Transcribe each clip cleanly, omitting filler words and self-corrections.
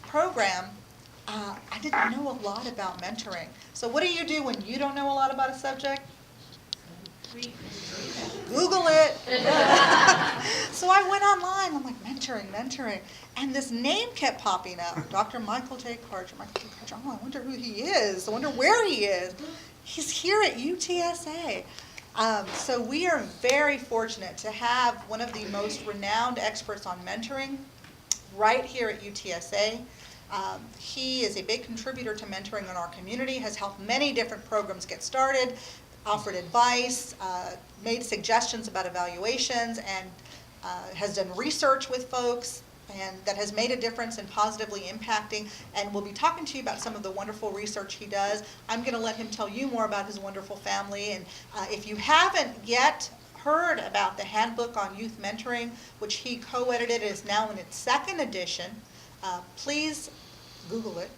program, I didn't know a lot about mentoring. So what do you do when you don't know a lot about a subject? Google it. So I went online, I'm like, mentoring. And this name kept popping up, Dr. Michael J. Karcher. Oh, I wonder who he is. I wonder where he is. He's here at UTSA. So we are very fortunate to have one of the most renowned experts on mentoring right here at UTSA. He is a big contributor to mentoring in our community, has helped many different programs get started, offered advice, made suggestions about evaluations, and has done research with folks, and that has made a difference in positively impacting, and we'll be talking to you about some of the wonderful research he does. I'm going to let him tell you more about his wonderful family, and if you haven't yet heard about the Handbook on Youth Mentoring, which he co-edited, is now in its second edition, please Google it.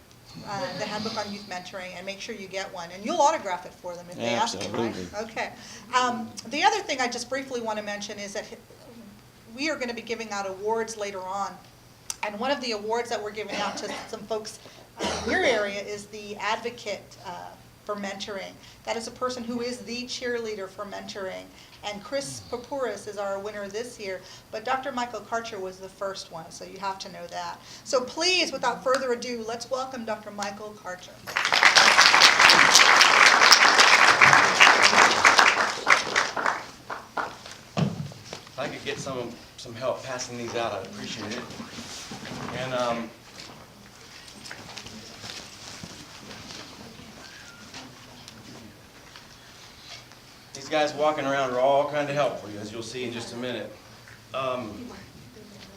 The Handbook on Youth Mentoring, and make sure you get one. And you'll autograph it for them if they ask you, right? Okay. The other thing I just briefly want to mention is that we are going to be giving out awards later on. And one of the awards that we're giving out to some folks in your area is the Advocate for Mentoring. That is a person who is the cheerleader for mentoring. And Chris Papouris is our winner this year, but Dr. Michael Karcher was the first one, so you have to know that. So please, without further ado, let's welcome Dr. Michael Karcher. If I could get some help passing these out, I'd appreciate it. And these guys walking around are all kind of helpful, as you'll see in just a minute. I want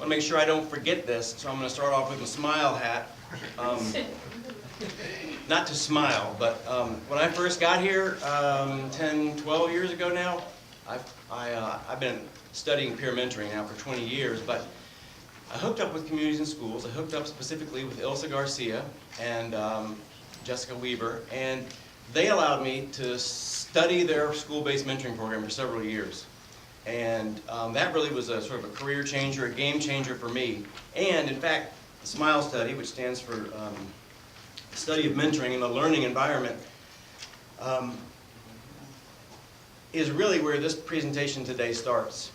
to make sure I don't forget this, so I'm going to start off with a smile hat. Not to smile, but when I first got here 10, 12 years ago now, I've been studying peer mentoring now for 20 years, but I hooked up with communities and schools. I hooked up specifically with Ilsa Garcia and Jessica Weaver, and they allowed me to study their school-based mentoring program for several years. And that really was a sort of a career changer, a game changer for me. And in fact, the SMILE study, which stands for Study of Mentoring in the Learning Environment, is really where this presentation today starts.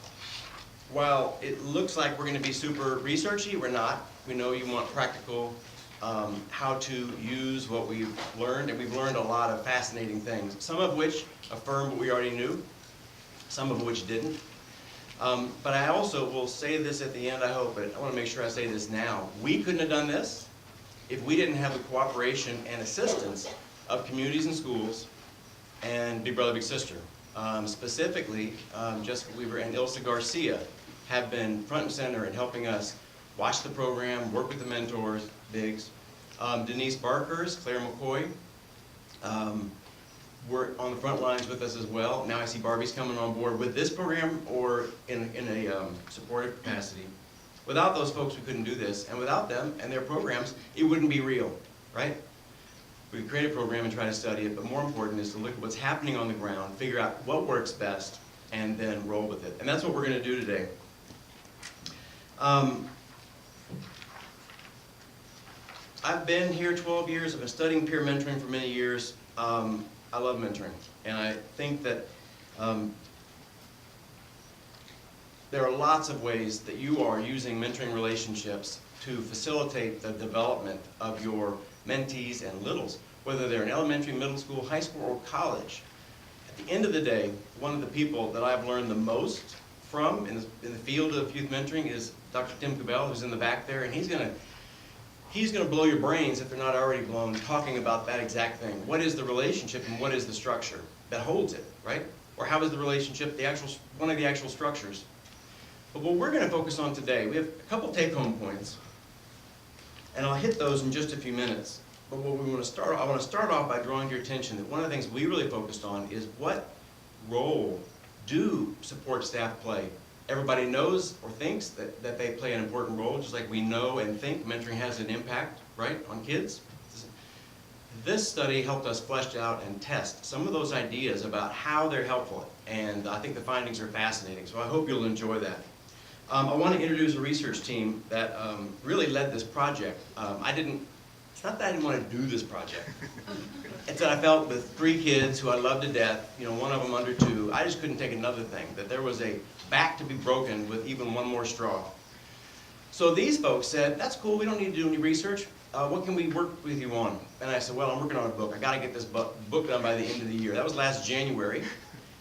While it looks like we're going to be super researchy, we're not. We know you want practical how to use what we've learned, and we've learned a lot of fascinating things, some of which affirm what we already knew, some of which didn't. But I also will say this at the end, I hope, but I want to make sure I say this now. We couldn't have done this if we didn't have the cooperation and assistance of communities and schools and Big Brother Big Sister. Specifically, Jessica Weaver and Ilsa Garcia have been front and center in helping us watch the program, work with the mentors, Biggs. Denise Barkers, Claire McCoy, were on the front lines with us as well. Now I see Barbie's coming on board with this program or in a supportive capacity. Without those folks, we couldn't do this, and without them and their programs, it wouldn't be real, right? We create a program and try to study it, but more important is to look at what's happening on the ground, figure out what works best, and then roll with it. And that's what we're going to do today. I've been here 12 years. I've been studying peer mentoring for many years. I love mentoring, and I think that there are lots of ways that you are using mentoring relationships to facilitate the development of your mentees and littles, whether they're in elementary, middle school, high school, or college. At the end of the day, one of the people that I've learned the most from in the field of youth mentoring is Dr. Tim Cabell, who's in the back there, and he's going to blow your brains, if they're not already blown, talking about that exact thing. What is the relationship and what is the structure that holds it, right? Or how is the relationship one of the actual structures? But what we're going to focus on today, we have a couple take-home points, and I'll hit those in just a few minutes. But what we want to start, I want to start off by drawing your attention that one of the things we really focused on is what role do support staff play? Everybody knows or thinks that they play an important role, just like we know and think mentoring has an impact, right, on kids. This study helped us flesh out and test some of those ideas about how they're helpful, and I think the findings are fascinating, so I hope you'll enjoy that. I want to introduce a research team that really led this project. It's not that I didn't want to do this project. It's that I felt with 3 kids who I love to death, you know, one of them under 2, I just couldn't take another thing, that there was a back to be broken with even one more straw. So these folks said, that's cool, we don't need to do any research. What can we work with you on? And I said, well, I'm working on a book. I got to get this book done by the end of the year. That was last January.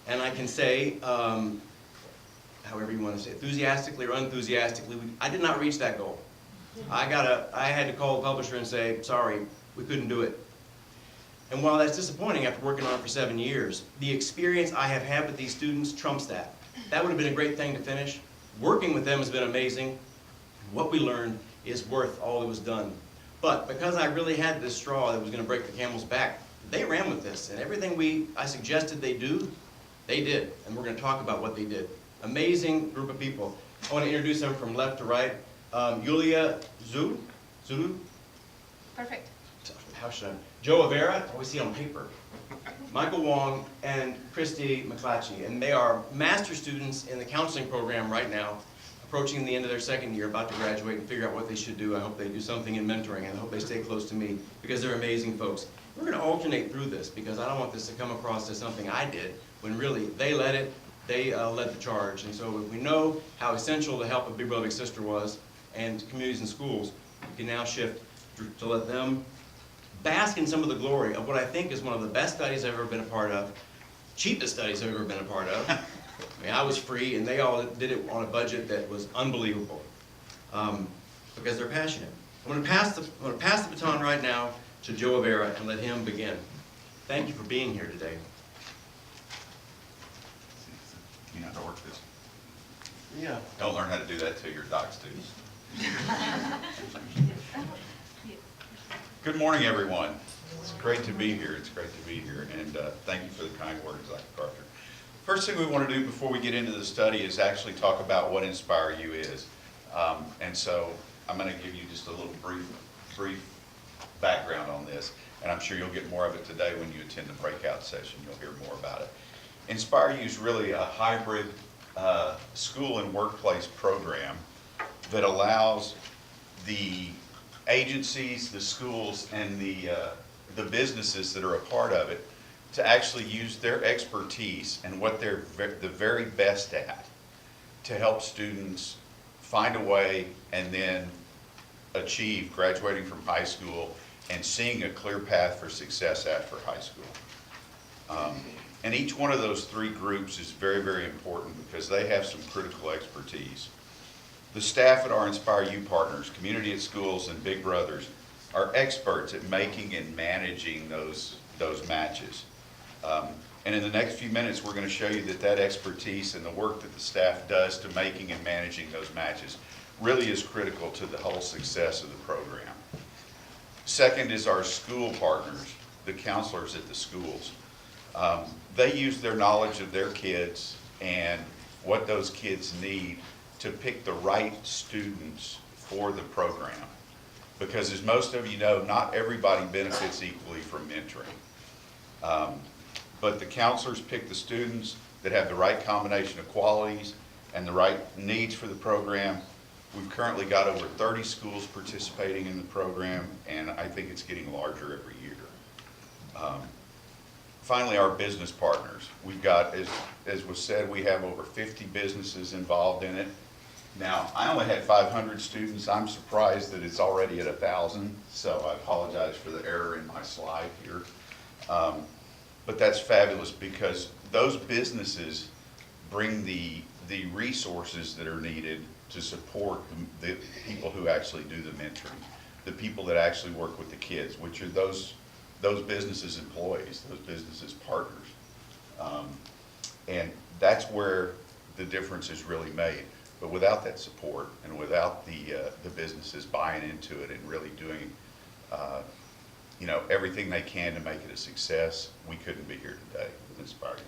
And I can say, however you want to say, enthusiastically or unenthusiastically, I did not reach that goal. I had to call the publisher and say, sorry, we couldn't do it. And while that's disappointing after working on it for 7 years, the experience I have had with these students trumps that. That would have been a great thing to finish. Working with them has been amazing. What we learned is worth all that was done. But because I really had this straw that was going to break the camel's back, they ran with this. And everything I suggested they do, they did. And we're going to talk about what they did. Amazing group of people. I want to introduce them from left to right. Yulia Zulu? Perfect. How should I? Joe Avera, I always see on paper. Michael Wong and Christy McClatchy. And they are master students in the counseling program right now, approaching the end of their 2nd year, about to graduate and figure out what they should do. I hope they do something in mentoring, and I hope they stay close to me because they're amazing folks. We're going to alternate through this because I don't want this to come across as something I did, when really they led it, they led the charge. And so if we know how essential the help of Big Brother Big Sister was and communities and schools, we can now shift to let them bask in some of the glory of what I think is one of the best studies I've ever been a part of, cheapest studies I've ever been a part of. I mean, I was free, and they all did it on a budget that was unbelievable because they're passionate. I'm going to pass the baton right now to Joe Avera and let him begin. Thank you for being here today. You know how to work this. Yeah. Don't learn how to do that till you're doc students. Good morning, everyone. It's great to be here. It's great to be here, and thank you for the kind words, Dr. Karcher. First thing we want to do before we get into the study is actually talk about what InspireU is. And so I'm going to give you just a little brief background on this, and I'm sure you'll get more of it today when you attend the breakout session. You'll hear more about it. InspireU is really a hybrid school and workplace program that allows the agencies, the schools, and the businesses that are a part of it to actually use their expertise and what they're the very best at to help students find a way and then achieve graduating from high school and seeing a clear path for success after high school. And each one of those 3 groups is very, very important because they have some critical expertise. The staff at our InspireU partners, Community at Schools and Big Brothers, are experts at making and managing those matches. And in the next few minutes, we're going to show you that expertise and the work that the staff does to making and managing those matches really is critical to the whole success of the program. Second is our school partners, the counselors at the schools. They use their knowledge of their kids and what those kids need to pick the right students for the program. Because as most of you know, not everybody benefits equally from mentoring. But the counselors pick the students that have the right combination of qualities and the right needs for the program. We've currently got over 30 schools participating in the program, and I think it's getting larger every year. Finally, our business partners. We've got, as was said, we have over 50 businesses involved in it. Now, I only had 500 students. I'm surprised that it's already at 1,000, so I apologize for the error in my slide here. But that's fabulous because those businesses bring the resources that are needed to support the people who actually do the mentoring, the people that actually work with the kids, which are those businesses' employees, those businesses' partners. And that's where the difference is really made. But without that support and without the businesses buying into it and really doing everything they can to make it a success, we couldn't be here today with InspireU.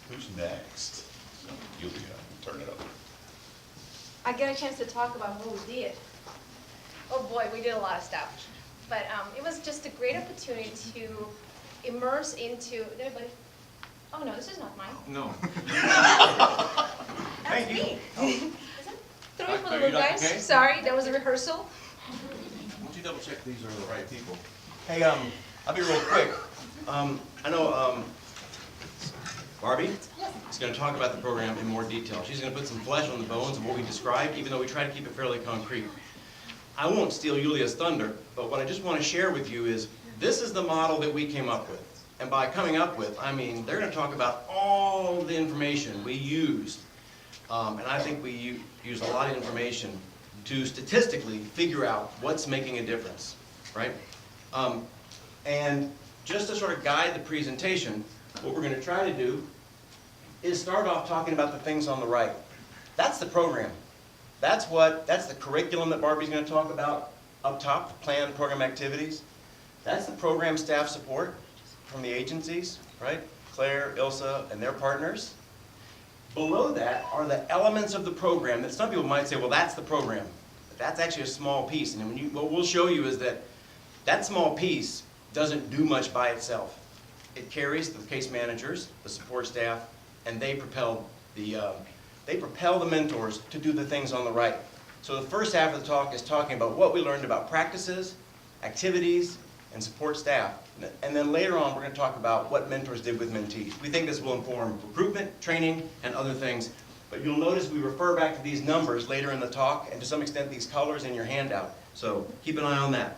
Who's next? Yulia, turn it over. I get a chance to talk about what we did. Oh boy, we did a lot of stuff. But it was just a great opportunity to immerse into, everybody, Oh, no, this is not mine. No. That's Thank you. me. Isn't- Three for the Are you little Dr. guys. K? Sorry, that was a rehearsal. Why don't you double check these are the right people? Hey, I'll be real quick. I know, Barbie is going to talk about the program in more detail. She's going to put some flesh on the bones of what we described, even though we try to keep it fairly concrete. I won't steal Yulia's thunder, but what I just want to share with you is this is the model that we came up with. And by coming up with, I mean they're going to talk about all the information we used. And I think we use a lot of information to statistically figure out what's making a difference, right? And just to sort of guide the presentation, what we're going to try to do is start off talking about the things on the right. That's the program. That's the curriculum that Barbie's going to talk about up top, planned program activities. That's the program staff support from the agencies, right? Claire, Ilsa, and their partners. Below that are the elements of the program that some people might say, well, that's the program. But that's actually a small piece. And what we'll show you is that that small piece doesn't do much by itself. It carries the case managers, the support staff, and they propel the mentors to do the things on the right. So the first half of the talk is talking about what we learned about practices, activities, and support staff. And then later on, we're going to talk about what mentors did with mentees. We think this will inform recruitment, training, and other things. But you'll notice we refer back to these numbers later in the talk, and to some extent these colors in your handout. So keep an eye on that.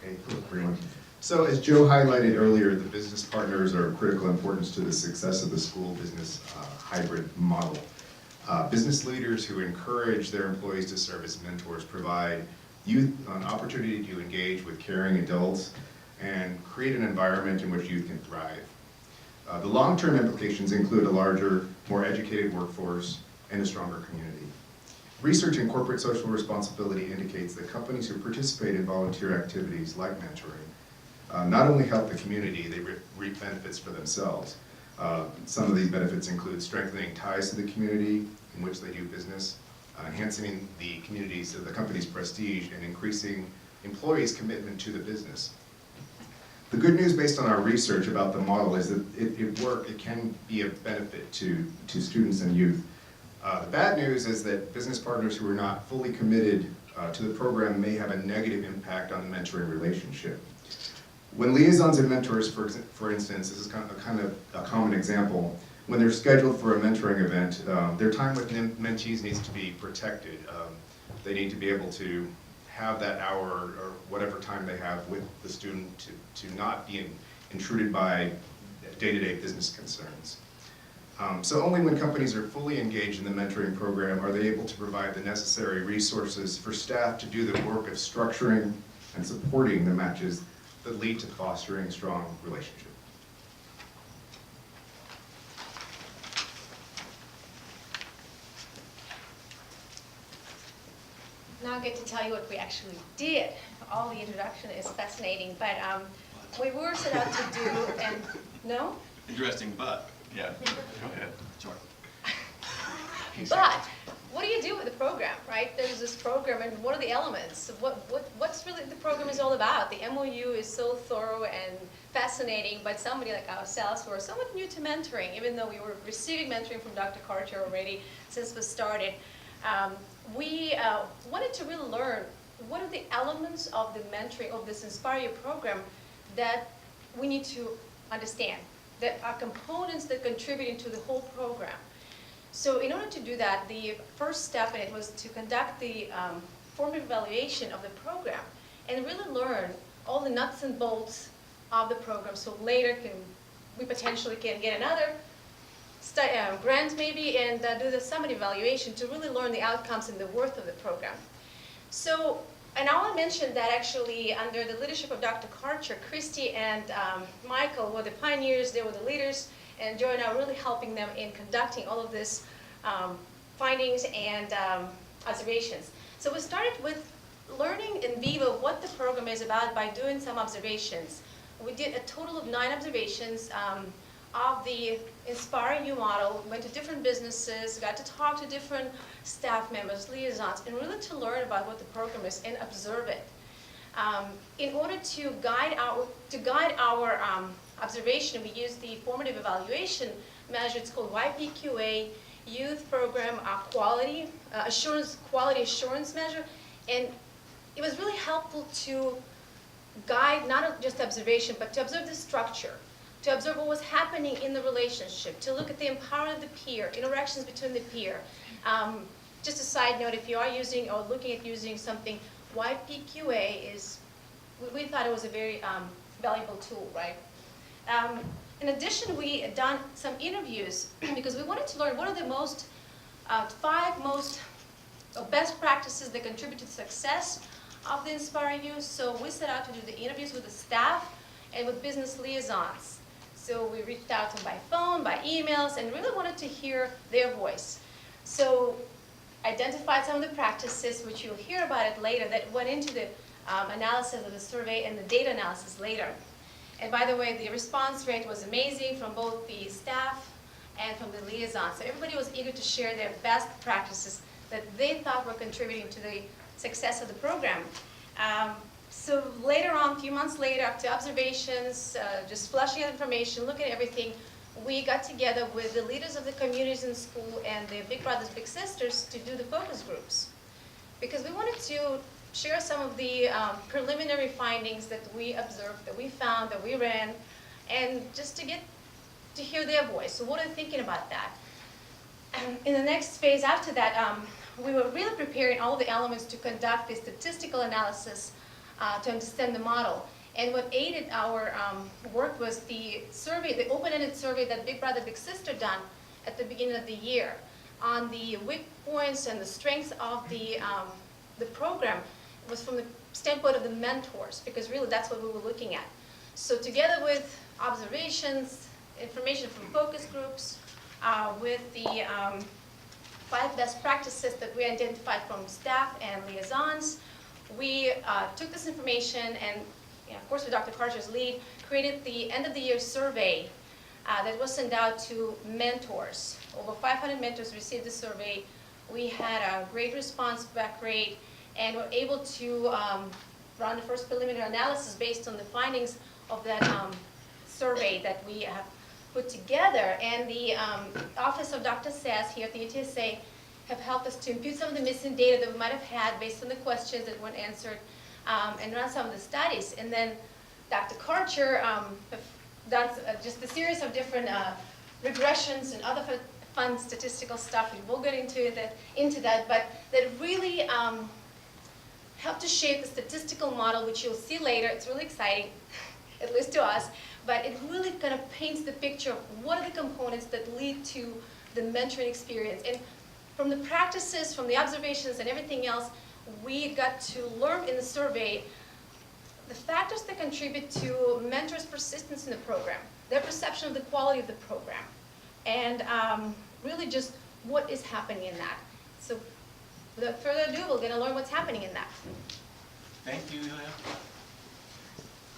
Okay, hello everyone. So as Joe highlighted earlier, the business partners are of critical importance to the success of the school business hybrid model. Business leaders who encourage their employees to serve as mentors provide youth an opportunity to engage with caring adults and create an environment in which youth can thrive. The long-term implications include a larger, more educated workforce and a stronger community. Research in corporate social responsibility indicates that companies who participate in volunteer activities like mentoring not only help the community, they reap benefits for themselves. Some of these benefits include strengthening ties to the community in which they do business, enhancing the company's prestige, and increasing employees' commitment to the business. The good news based on our research about the model is that it can be a benefit to students and youth. The bad news is that business partners who are not fully committed to the program may have a negative impact on the mentoring relationship. When liaisons and mentors, for instance, this is kind of a common example, when they're scheduled for a mentoring event, their time with mentees needs to be protected. They need to be able to have that hour or whatever time they have with the student to not be intruded by day-to-day business concerns. So only when companies are fully engaged in the mentoring program are they able to provide the necessary resources for staff to do the work of structuring and supporting the matches that lead to fostering strong relationships. Now I get to tell you what we actually did. All the introduction is fascinating, but we were set out to do, and no? Interesting, but yeah, go ahead. Sure. But what do you do with the program, right? There's this program, and what are the elements? What's really the program is all about? The MOU is so thorough and fascinating, but somebody like ourselves who are somewhat new to mentoring, even though we were receiving mentoring from Dr. Karcher already since we started, we wanted to really learn what are the elements of the mentoring of this InspireU program that we need to understand, that are components that contribute into the whole program. So in order to do that, the first step in it was to conduct the formative evaluation of the program and really learn all the nuts and bolts of the program, so later we potentially can get another grant maybe and do the summit evaluation to really learn the outcomes and the worth of the program. So, and I want to mention that actually under the leadership of Dr. Karcher, Christy and Michael were the pioneers, they were the leaders, and Joe and I are really helping them in conducting all of this findings and observations. So we started with learning in vivo what the program is about by doing some observations. We did a total of 9 observations of the InspireU model, went to different businesses, got to talk to different staff members, liaisons, and really to learn about what the program is and observe it. In order to guide our observation, we used the formative evaluation measure. It's called YPQA, Youth Program Quality Assurance Measure, and it was really helpful to guide not just observation, but to observe the structure, to observe what was happening in the relationship, to look at the empowerment of the peer, interactions between the peer. Just a side note, if you are using or looking at using something, YPQA is, we thought it was a very valuable tool, right? In addition, we had done some interviews because we wanted to learn what are the five most best practices that contribute to the success of the InspireU. So we set out to do the interviews with the staff and with business liaisons. So we reached out to them by phone, by emails, and really wanted to hear their voice. So identified some of the practices, which you'll hear about it later, that went into the analysis of the survey and the data analysis later. And by the way, the response rate was amazing from both the staff and from the liaison. So everybody was eager to share their best practices that they thought were contributing to the success of the program. So later on, a few months later, after observations, just flushing out information, looking at everything, we got together with the leaders of the communities in school and the Big Brothers, Big Sisters to do the focus groups. Because we wanted to share some of the preliminary findings that we observed, that we found, that we ran, and just to get to hear their voice. So what are they thinking about that? And in the next phase after that, we were really preparing all the elements to conduct the statistical analysis to understand the model. And what aided our work was the survey, the open-ended survey that Big Brother, Big Sister done at the beginning of the year on the weak points and the strengths of the program. It was from the standpoint of the mentors, because really that's what we were looking at. So together with observations, information from focus groups, with the 5 best practices that we identified from staff and liaisons, we took this information and, of course with Dr. Karcher's lead, created the end of the year survey that was sent out to mentors. Over 500 mentors received the survey. We had a great response back rate, and were able to run the first preliminary analysis based on the findings of that survey that we have put together. And the Office of Dr. Sass here at the UTSA have helped us to impute some of the missing data that we might have had based on the questions that weren't answered, and run some of the studies. And then Dr. Karcher have done just a series of different regressions and other fun statistical stuff. We will get into that, but that really helped to shape the statistical model, which you'll see later. It's really exciting, at least to us, but it really kind of paints the picture of what are the components that lead to the mentoring experience. And from the practices, from the observations and everything else, we got to learn in the survey the factors that contribute to mentors' persistence in the program, their perception of the quality of the program, and really just what is happening in that. So without further ado, we're going to learn what's happening in that. Thank you, Yulia.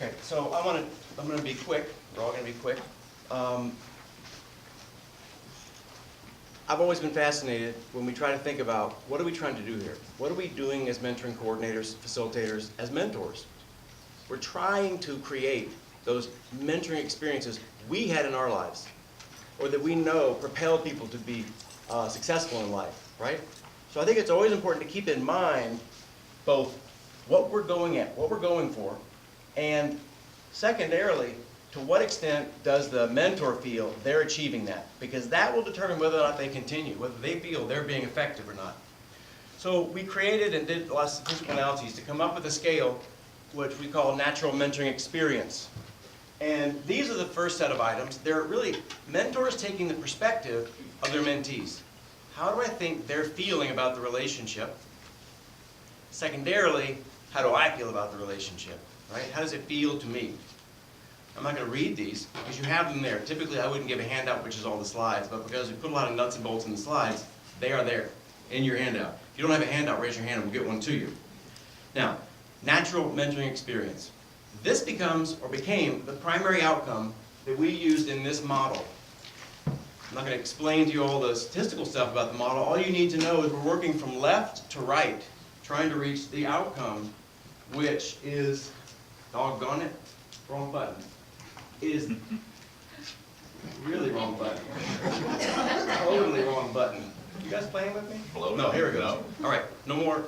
Okay, so I'm gonna be quick. We're all gonna be quick. I've always been fascinated when we try to think about what are we trying to do here? What are we doing as mentoring coordinators, facilitators, as mentors? We're trying to create those mentoring experiences we had in our lives, or that we know propel people to be successful in life, right? So I think it's always important to keep in mind both what we're going for, and secondarily, to what extent does the mentor feel they're achieving that? Because that will determine whether or not they continue, whether they feel they're being effective or not. So we created and did a lot of statistical analyses to come up with a scale which we call natural mentoring experience. And these are the first set of items. They're really mentors taking the perspective of their mentees. How do I think they're feeling about the relationship? Secondarily, how do I feel about the relationship, right? How does it feel to me? I'm not going to read these because you have them there. Typically, I wouldn't give a handout, which is all the slides, but because we put a lot of nuts and bolts in the slides, they are there in your handout. If you don't have a handout, raise your hand and we'll get one to you. Now, natural mentoring experience. This becomes, or became, the primary outcome that we used in this model. I'm not going to explain to you all the statistical stuff about the model. All you need to know is we're working from left to right, trying to reach the outcome, which is, doggone it, wrong button, is really wrong button. Totally wrong button. You guys playing with me? No, here it goes. No. All right, no more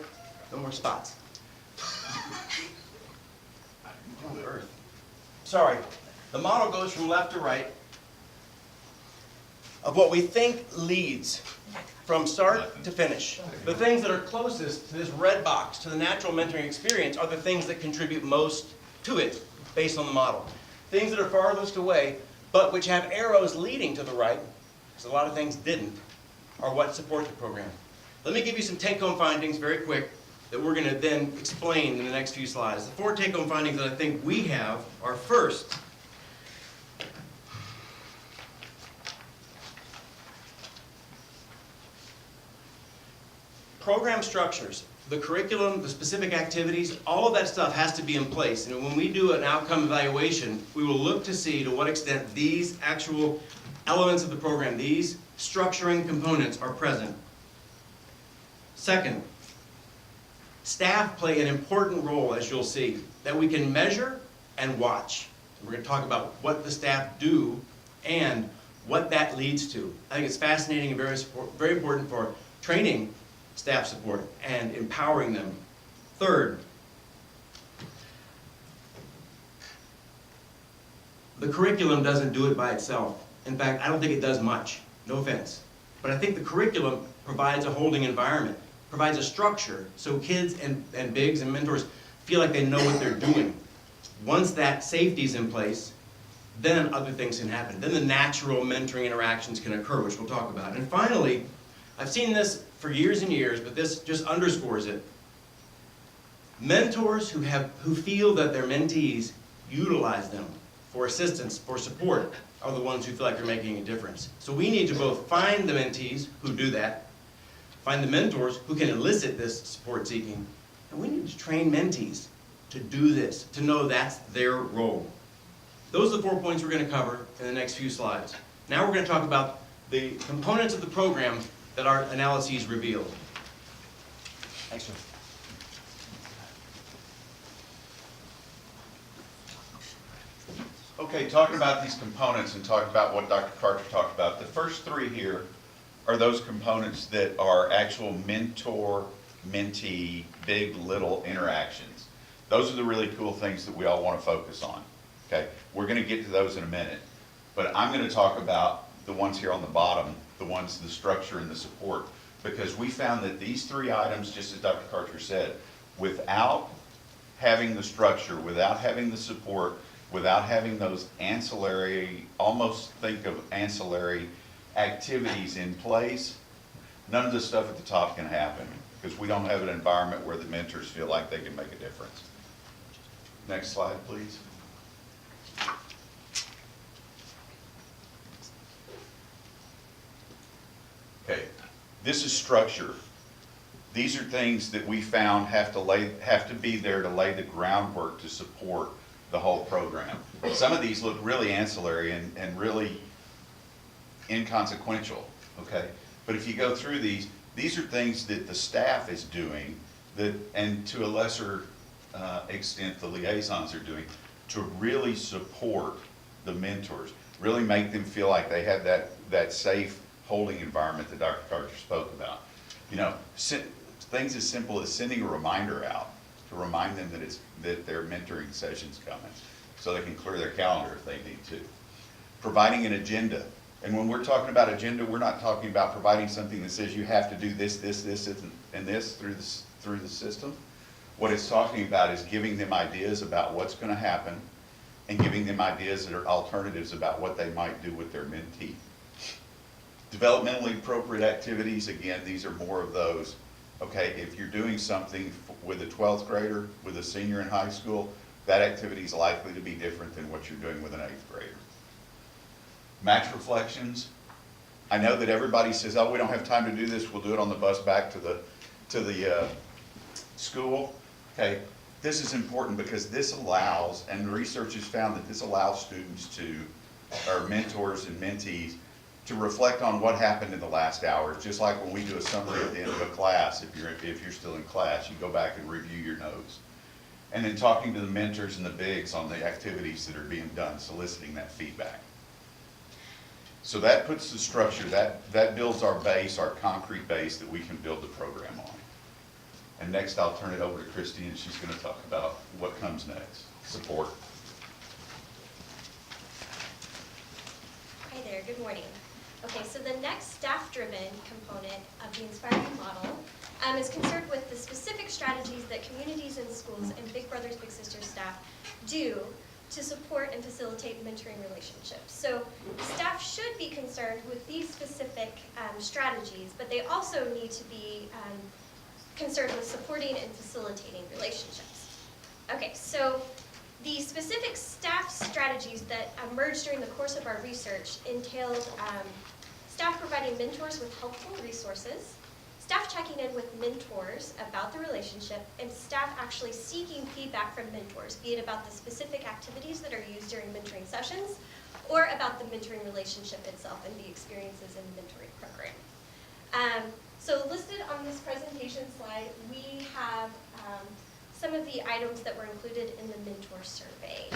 spots. What on earth? Sorry. The model goes from left to right of what we think leads from start to finish. The things that are closest to this red box, to the natural mentoring experience, are the things that contribute most to it, based on the model. Things that are farthest away, but which have arrows leading to the right, because a lot of things didn't, are what support the program. Let me give you some take-home findings very quick that we're going to then explain in the next few slides. The 4 take-home findings that I think we have are: first, program structures, the curriculum, the specific activities, all of that stuff has to be in place. And when we do an outcome evaluation, we will look to see to what extent these actual elements of the program, these structuring components, are present. Second, staff play an important role, as you'll see, that we can measure and watch. We're going to talk about what the staff do and what that leads to. I think it's fascinating and very important for training staff support and empowering them. Third, the curriculum doesn't do it by itself. In fact, I don't think it does much. No offense. But I think the curriculum provides a holding environment, provides a structure so kids and bigs and mentors feel like they know what they're doing. Once that safety is in place, then other things can happen. Then the natural mentoring interactions can occur, which we'll talk about. And finally, I've seen this for years and years, but this just underscores it. Mentors who feel that their mentees utilize them for assistance, for support, are the ones who feel like they're making a difference. So we need to both find the mentees who do that, find the mentors who can elicit this support seeking, and we need to train mentees to do this, to know that's their role. Those are the 4 points we're going to cover in the next few slides. Now we're going to talk about the components of the program that our analyses revealed. Thanks, sir. Okay, talking about these components and talking about what Dr. Karcher talked about, the first 3 here are those components that are actual mentor-mentee, big, little interactions. Those are the really cool things that we all want to focus on. Okay, we're going to get to those in a minute, but I'm going to talk about the ones here on the bottom, the structure and the support, because we found that these 3 items, just as Dr. Karcher said, without having the structure, without having the support, without having those ancillary, almost think of ancillary activities in place, none of the stuff at the top can happen, because we don't have an environment where the mentors feel like they can make a difference. Next slide, please. Okay, this is structure. These are things that we found have to be there to lay the groundwork to support the whole program. Some of these look really ancillary and really inconsequential, okay? But if you go through these are things that the staff is doing, and to a lesser extent the liaisons are doing, to really support the mentors, really make them feel like they have that safe holding environment that Dr. Karcher spoke about. You know, things as simple as sending a reminder out to remind them that their mentoring session's coming, so they can clear their calendar if they need to. Providing an agenda. And when we're talking about agenda, we're not talking about providing something that says you have to do this, and this through the system. What it's talking about is giving them ideas about what's going to happen and giving them ideas that are alternatives about what they might do with their mentee. Developmentally appropriate activities, again, these are more of those. Okay, if you're doing something with a 12th grader, with a senior in high school, that activity is likely to be different than what you're doing with an 8th grader. Match reflections. I know that everybody says, oh, we don't have time to do this, we'll do it on the bus back to the school. Okay, this is important because this allows, and the research has found that this allows students to our mentors and mentees to reflect on what happened in the last hour. Just like when we do a summary at the end of a class, if you're still in class, you go back and review your notes. And then talking to the mentors and the bigs on the activities that are being done, soliciting that feedback. So that puts the structure, that builds our base, our concrete base that we can build the program on. And next I'll turn it over to Christy, and she's going to talk about what comes next, support. Hi there, good morning. Okay, so the next staff-driven component of the InspireU model is concerned with the specific strategies that communities and schools and Big Brothers Big Sisters staff do to support and facilitate mentoring relationships. So staff should be concerned with these specific strategies, but they also need to be concerned with supporting and facilitating relationships. Okay, so the specific staff strategies that emerged during the course of our research entailed staff providing mentors with helpful resources, staff checking in with mentors about the relationship, and staff actually seeking feedback from mentors, be it about the specific activities that are used during mentoring sessions, or about the mentoring relationship itself and the experiences in the mentoring program. So listed on this presentation slide, we have some of the items that were included in the mentor survey.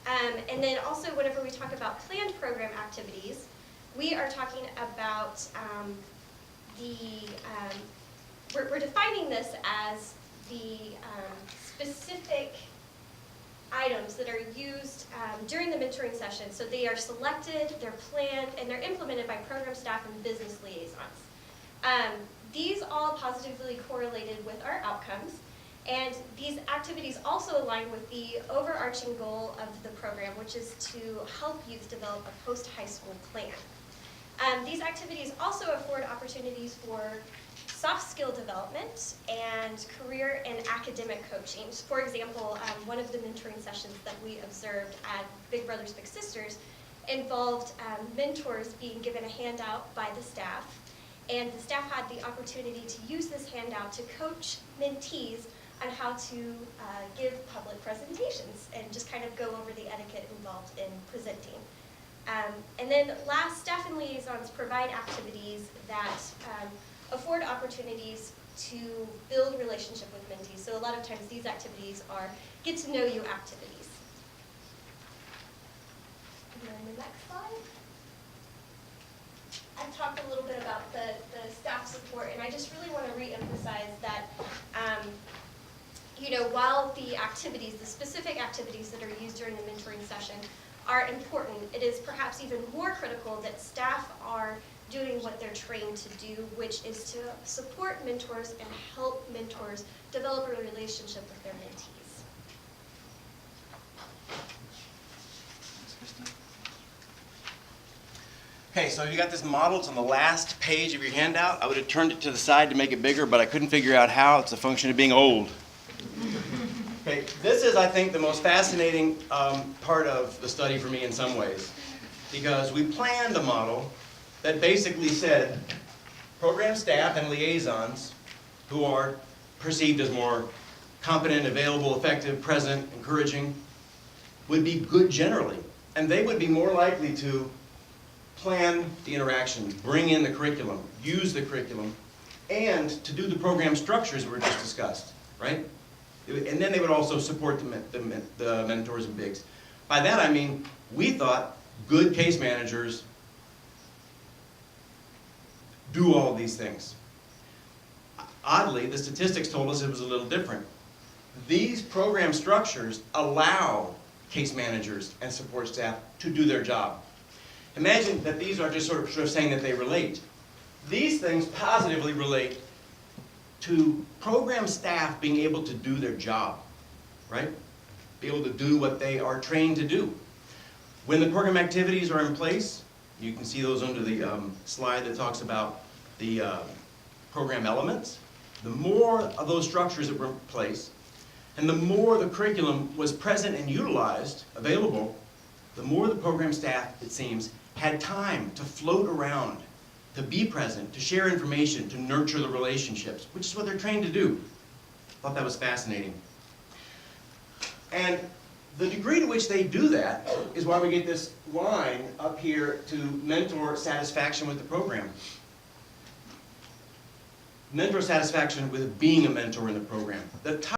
And then also whenever we talk about planned program activities, we are talking about we're defining this as the specific items that are used during the mentoring session. So they are selected, they're planned, and they're implemented by program staff and business liaisons. These all positively correlated with our outcomes, and these activities also align with the overarching goal of the program, which is to help youth develop a post-high school plan. These activities also afford opportunities for soft skill development and career and academic coaching. For example, one of the mentoring sessions that we observed at Big Brothers Big Sisters involved mentors being given a handout by the staff, and the staff had the opportunity to use this handout to coach mentees on how to give public presentations and just kind of go over the etiquette involved in presenting. And then last, staff and liaisons provide activities that afford opportunities to build relationship with mentees. So a lot of times these activities are get to know you activities. And then the next slide. I've talked a little bit about the staff support, and I just really want to re-emphasize that while the activities, the specific activities that are used during the mentoring session are important, it is perhaps even more critical that staff are doing what they're trained to do, which is to support mentors and help mentors develop a relationship with their mentees. Okay, so you got this model. It's on the last page of your handout. I would have turned it to the side to make it bigger, but I couldn't figure out how. It's a function of being old. Okay, this is, I think, the most fascinating part of the study for me in some ways, because we planned a model that basically said program staff and liaisons who are perceived as more competent, available, effective, present, encouraging, would be good generally, and they would be more likely to plan the interaction, bring in the curriculum, use the curriculum, and to do the program structures we were just discussed, right? And then they would also support the mentors and bigs. By that I mean, we thought good case managers do all of these things. Oddly, the statistics told us it was a little different. These program structures allow case managers and support staff to do their job. Imagine that these are just sort of saying that they relate. These things positively relate to program staff being able to do their job, right? Be able to do what they are trained to do. When the program activities are in place, you can see those under the slide that talks about the program elements. The more of those structures that were in place, and the more the curriculum was present and utilized, available, the more the program staff, it seems, had time to float around, to be present, to share information, to nurture the relationships, which is what they're trained to do. I thought that was fascinating. And The degree to which they do that is why we get this line up here to mentor satisfaction with the program. Mentor satisfaction with being a mentor in the program. The